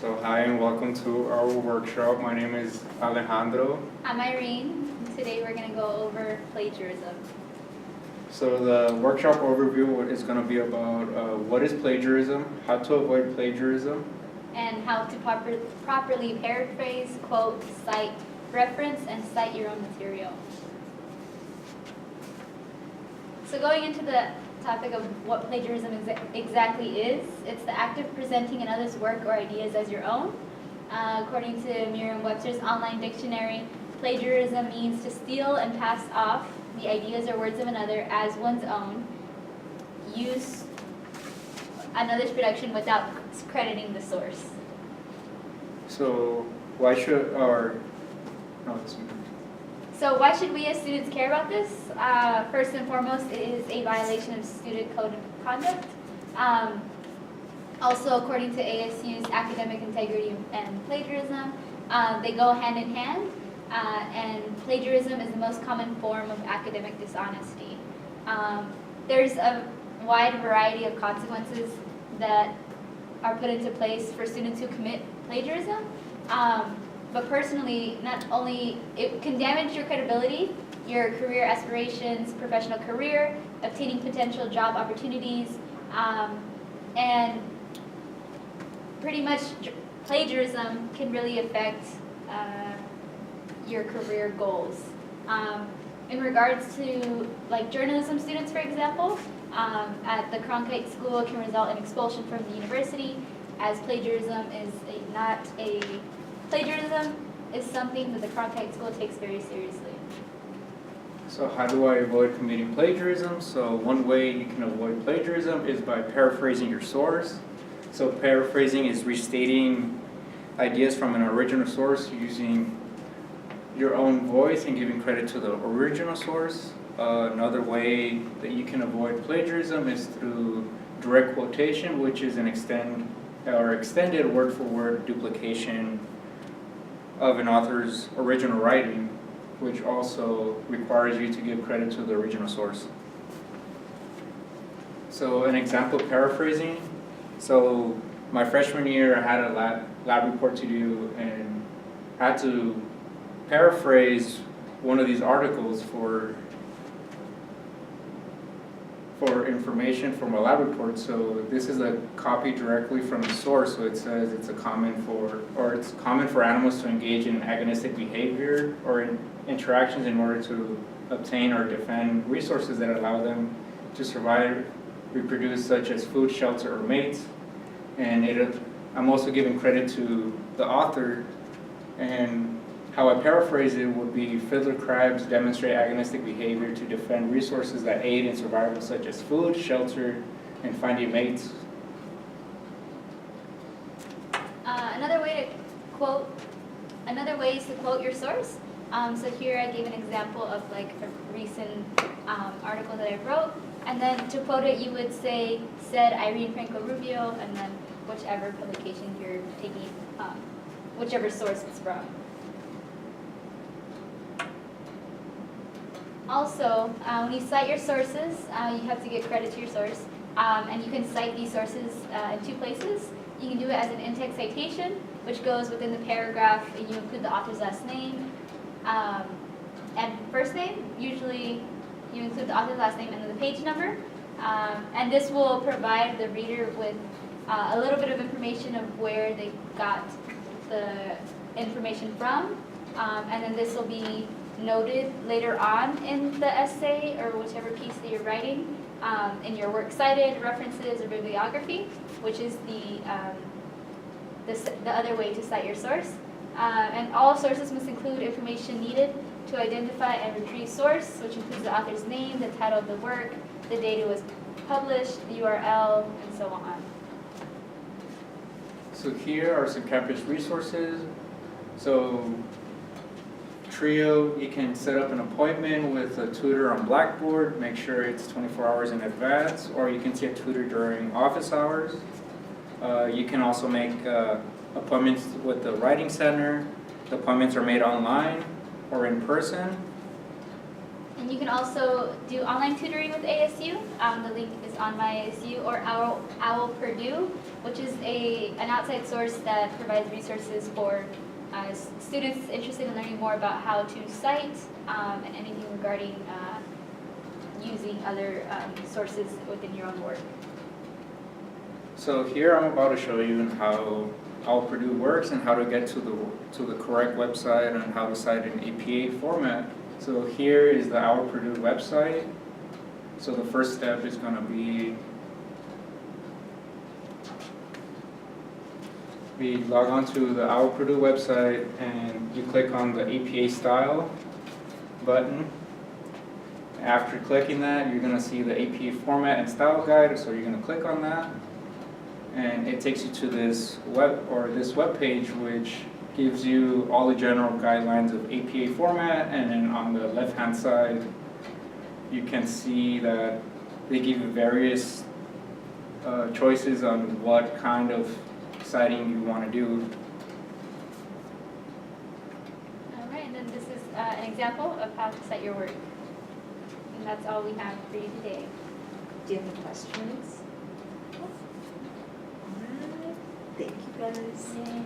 So hi and welcome to our workshop. My name is Alejandro. I'm Irene. Today we're going to go over plagiarism. So the workshop overview is going to be about what is plagiarism, how to avoid plagiarism, And how to properly paraphrase, quote, cite, reference, and cite your own material. So going into the topic of what plagiarism exactly is, it's the act of presenting another's work or ideas as your own. According to Merriam-Webster's online dictionary, plagiarism means to steal and pass off the ideas or words of another as one's own, use another's production without crediting the source. So why should So why should we as students care about this? First and foremost, it is a violation of student code of conduct. Also, according to ASU's academic integrity and plagiarism, they go hand in hand, and plagiarism is the most common form of academic dishonesty. There's a wide variety of consequences that are put into place for students who commit plagiarism. But personally, not only it can damage your credibility, your career aspirations, professional career, obtaining potential job opportunities, and pretty much plagiarism can really affect your career goals. In regards to like journalism students, for example, at the Cronkite School, it can result in expulsion from the university, as plagiarism is something that the Cronkite School takes very seriously. So how do I avoid committing plagiarism? So one way you can avoid plagiarism is by paraphrasing your source. So paraphrasing is restating ideas from an original source using your own voice and giving credit to the original source. Another way that you can avoid plagiarism is through direct quotation, which is an extended word-for-word duplication of an author's original writing, which also requires you to give credit to the original source. So an example of paraphrasing. So my freshman year, I had a lab report to do and had to paraphrase one of these articles for information from a lab report. So this is a copy directly from the source. So it says it's common for animals to engage in agonistic behavior or in interactions in order to obtain or defend resources that allow them to survive, reproduce, such as food, shelter, or mates. And I'm also giving credit to the author, and how I paraphrase it would be: fiddler crabs demonstrate agonistic behavior to defend resources that aid in survival, such as food, shelter, and finding mates. Another way is to quote your source. So here I gave an example of like a recent article that I wrote, and then to quote it, you would say, said Irene Franco Rubio, and then whichever publication you're taking, whichever source it's from. Also, when you cite your sources, you have to give credit to your source, and you can cite these sources in two places. You can do it as an in-text citation, which goes within the paragraph, and you include the author's last name and first name. Usually, you include the author's last name and then the page number, and this will provide the reader with a little bit of information of where they got the information from, and then this will be noted later on in the essay or whichever piece that you're writing in your works cited, references, or bibliography, which is the other way to cite your source. And all sources must include information needed to identify and retrieve source, which includes the author's name, the title of the work, the date it was published, the URL, and so on. So here are some campus resources. So Trio, you can set up an appointment with a tutor on Blackboard, make sure it's 24 hours in advance, or you can see a tutor during office hours. You can also make appointments with the Writing Center. The appointments are made online or in person. And you can also do online tutoring with ASU. The link is on my ASU, or Owl Purdue, which is an outside source that provides resources for students interested in learning more about how to cite and anything regarding using other sources within your own work. So here I'm about to show you how Purdue works and how to get to the correct website and how to cite in APA format. So here is the Purdue website. So the first step is going to be we log on to the Purdue website and you click on the APA style button. After clicking that, you're going to see the APA format and style guide, so you're going to click on that. And it takes you to this web page, which gives you all the general guidelines of APA format, and then on the left-hand side, you can see that they give you various choices on what kind of citing you want to do. All right, and then this is an example of how to cite your work. And that's all we have for you today. Do you have any questions? All right. Thank you, guys. Yay.